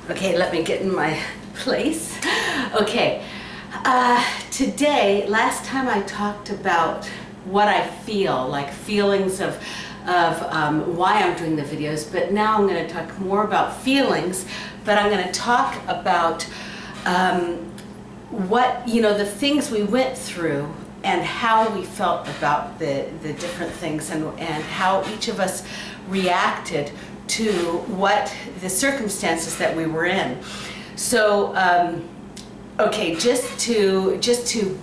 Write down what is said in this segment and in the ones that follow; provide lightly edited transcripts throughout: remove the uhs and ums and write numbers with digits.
Okay, let me get in my place. Okay, today, last time I talked about what I feel, like feelings of why I'm doing the videos, but now I'm going to talk more about feelings, but I'm going to talk about what, the things we went through and how we felt about the different things and how each of us reacted to what the circumstances that we were in. So, okay, just to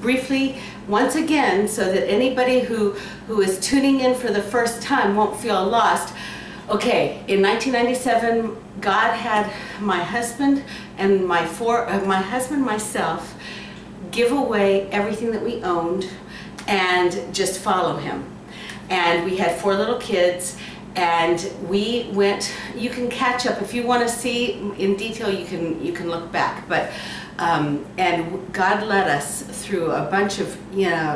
briefly, once again, so that anybody who is tuning in for the first time won't feel lost. Okay, in 1997, God had my husband and myself give away everything that we owned and just follow him. And we had 4 little kids. And we went, you can catch up if you want to see in detail, you can look back, but and God led us through a bunch of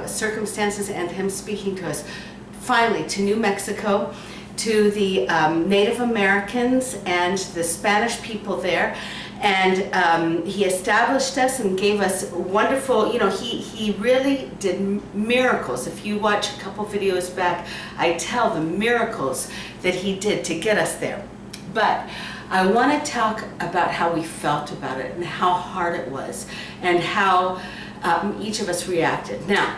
circumstances and him speaking to us, finally to New Mexico, to the Native Americans and the Spanish people there. And he established us and gave us wonderful, he really did miracles. If you watch a couple videos back, I tell the miracles that he did to get us there. But I want to talk about how we felt about it and how hard it was and how each of us reacted. Now,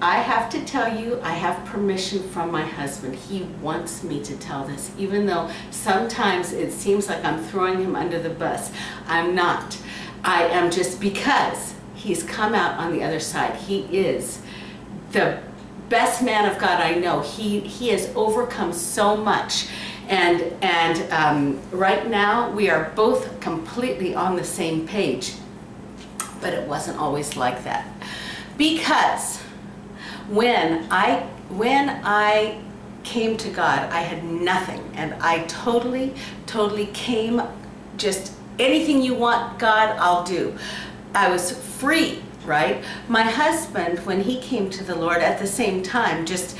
I have to tell you, I have permission from my husband. He wants me to tell this, even though sometimes it seems like I'm throwing him under the bus. I'm not. I am, just because he's come out on the other side. He is the best man of God I know. He has overcome so much. And right now we are both completely on the same page. But it wasn't always like that. Because when I came to God, I had nothing, and I totally came, just anything you want, God, I'll do. I was free, right? My husband, when he came to the Lord at the same time, just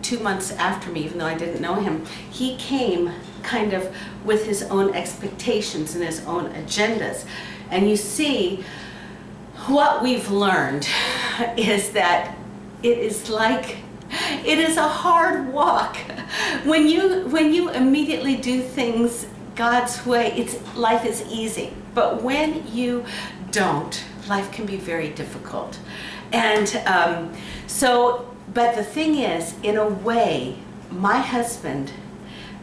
2 months after me, even though I didn't know him, he came kind of with his own expectations and his own agendas. And you see, what we've learned is that it is a hard walk. When you immediately do things God's way, life is easy. But when you don't, life can be very difficult. And but the thing is, in a way, my husband,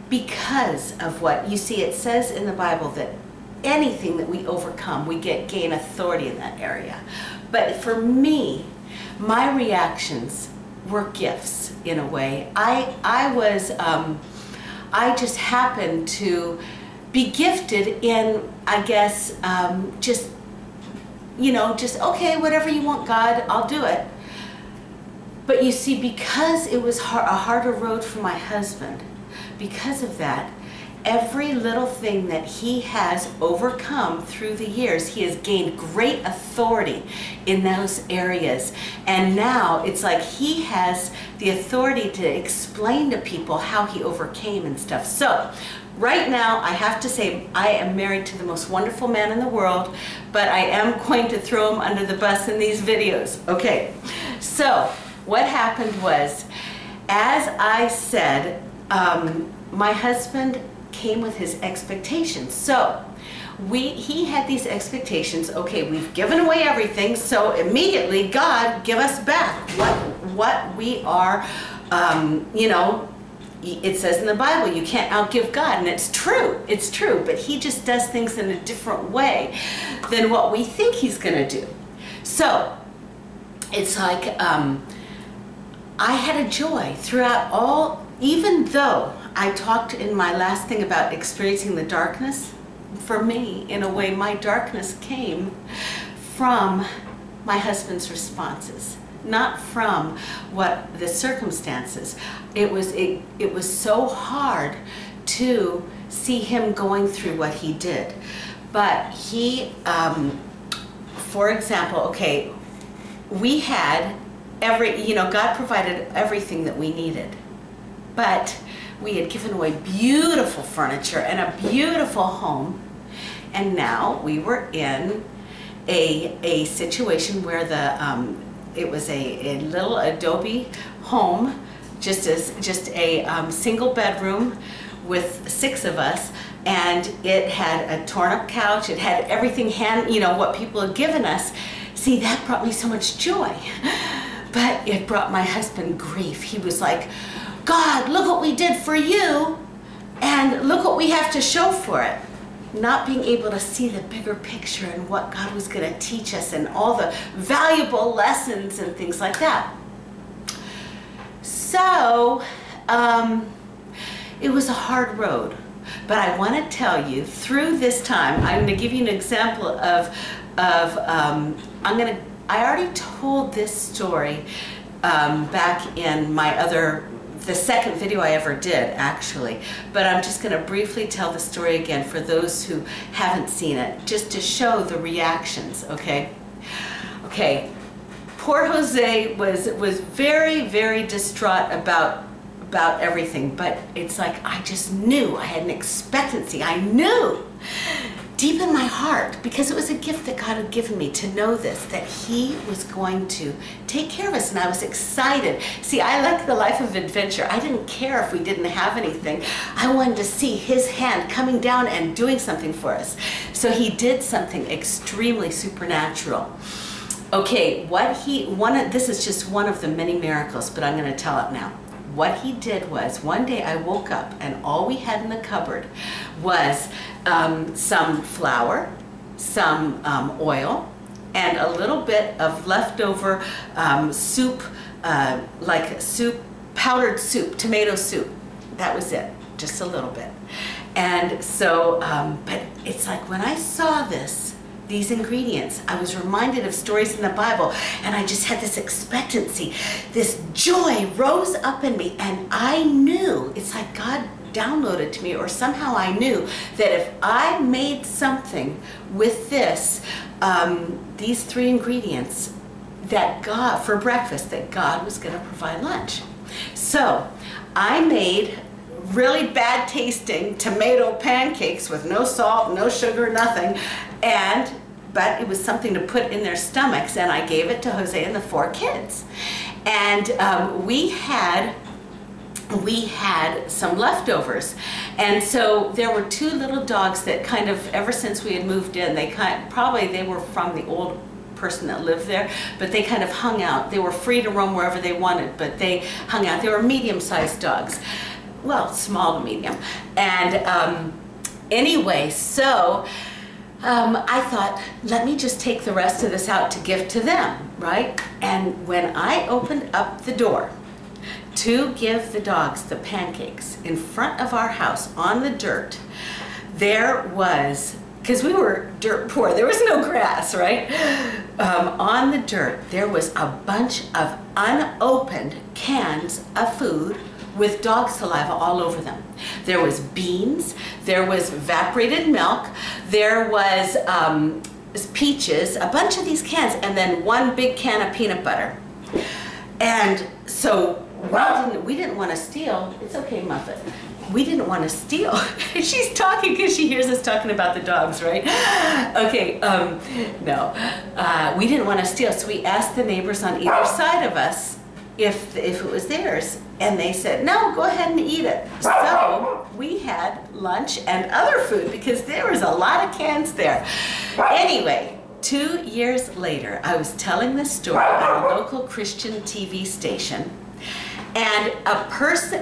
because of what you see, it says in the Bible that anything that we overcome, we gain authority in that area. But for me, my reactions were gifts in a way. I just happened to be gifted in, I guess, just okay, whatever you want, God, I'll do it. But you see, because it was a harder road for my husband, because of that, every little thing that he has overcome through the years, he has gained great authority in those areas. And now it's like he has the authority to explain to people how he overcame and stuff. So right now, I have to say, I am married to the most wonderful man in the world, but I am going to throw him under the bus in these videos. Okay, so what happened was, as I said, my husband came with his expectations. So he had these expectations. Okay, we've given away everything, so immediately, God, give us back what we are. It says in the Bible, you can't outgive God, and it's true, but he just does things in a different way than what we think he's going to do. So it's like I had a joy throughout all, even though I talked in my last thing about experiencing the darkness. For me, in a way, my darkness came from my husband's responses, not from what the circumstances. It was so hard to see him going through what he did. But he, for example, okay, we had God provided everything that we needed. But we had given away beautiful furniture and a beautiful home, And now we were in a situation where it was a little adobe home, just a single bedroom with 6 of us, and it had a torn up couch. It had everything what people had given us. See, that brought me so much joy, but it brought my husband grief. He was like, God, look what we did for you, and look what we have to show for it. Not being able to see the bigger picture and what God was going to teach us and all the valuable lessons and things like that. So it was a hard road, but I want to tell you, through this time, I'm going to give you an example I already told this story back in the second video I ever did, actually, but I'm just going to briefly tell the story again for those who haven't seen it, just to show the reactions, okay? Okay, poor Jose was very, very distraught about everything, but it's like I just knew, I had an expectancy, I knew deep in my heart, because it was a gift that God had given me to know this, that He was going to take care of us, and I was excited. See, I like the life of adventure. I didn't care if we didn't have anything. I wanted to see His hand coming down and doing something for us. So He did something extremely supernatural. Okay, this is just one of the many miracles, but I'm going to tell it now. What He did was, one day I woke up and all we had in the cupboard was some flour, some oil, and a little bit of leftover soup, powdered soup, tomato soup. That was it, just a little bit. And so, but it's like when I saw these ingredients, I was reminded of stories in the Bible, and I just had this expectancy, this joy rose up in me, and I knew, it's like God downloaded to me, or somehow I knew that if I made something with these 3 ingredients, that God, for breakfast, that God was going to provide lunch. So I made really bad tasting tomato pancakes with no salt, no sugar, nothing, but it was something to put in their stomachs, and I gave it to Jose and the 4 kids. And we had some leftovers, and so there were 2 little dogs that kind of, ever since we had moved in, they were from the old person that lived there, but they kind of hung out. They were free to roam wherever they wanted, but they hung out. They were medium-sized dogs. Well, small to medium. And anyway, so I thought, let me just take the rest of this out to give to them, right? And when I opened up the door to give the dogs the pancakes in front of our house on the dirt, there was, because we were dirt poor, there was no grass, right? On the dirt, there was a bunch of unopened cans of food with dog saliva all over them. There was beans, there was evaporated milk, there was peaches, a bunch of these cans, and then 1 big can of peanut butter. And so we didn't want to steal. It's okay, Muffet. We didn't want to steal. She's talking because she hears us talking about the dogs, right? Okay, no. We didn't want to steal, so we asked the neighbors on either side of us if it was theirs, and they said, no, go ahead and eat it. So we had lunch and other food because there was a lot of cans there. Anyway, 2 years later, I was telling this story on a local Christian TV station, and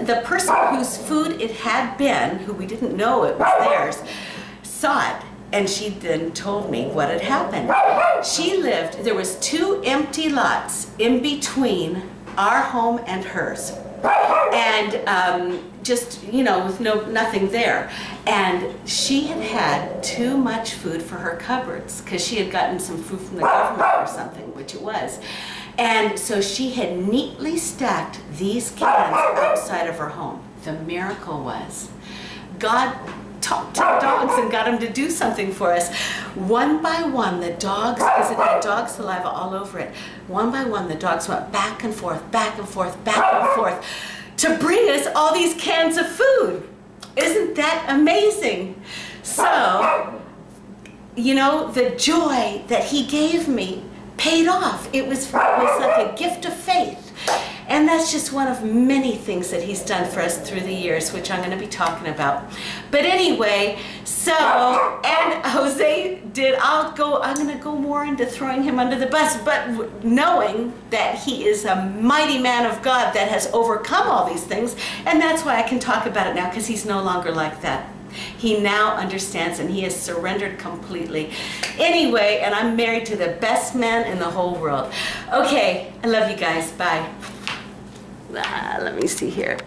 the person whose food it had been, who we didn't know it was theirs, saw it, and she then told me what had happened. There was 2 empty lots in between our home and hers, and just, with nothing there. And she had had too much food for her cupboards because she had gotten some food from the government or something, which it was. And so she had neatly stacked these cans outside of her home. The miracle was, God talked to the dogs and got them to do something for us. One by one, the dogs, because it had dog saliva all over it, one by one the dogs went back and forth, back and forth, back and forth to bring us all these cans of food. Isn't that amazing? So you know, the joy that he gave me paid off. It was like a gift of faith. And that's just one of many things that he's done for us through the years, which I'm going to be talking about. But anyway, so, and Jose did, I'm going to go more into throwing him under the bus, but knowing that he is a mighty man of God that has overcome all these things, and that's why I can talk about it now, because he's no longer like that. He now understands, and he has surrendered completely. Anyway, and I'm married to the best man in the whole world. Okay, I love you guys. Bye. Let me see here.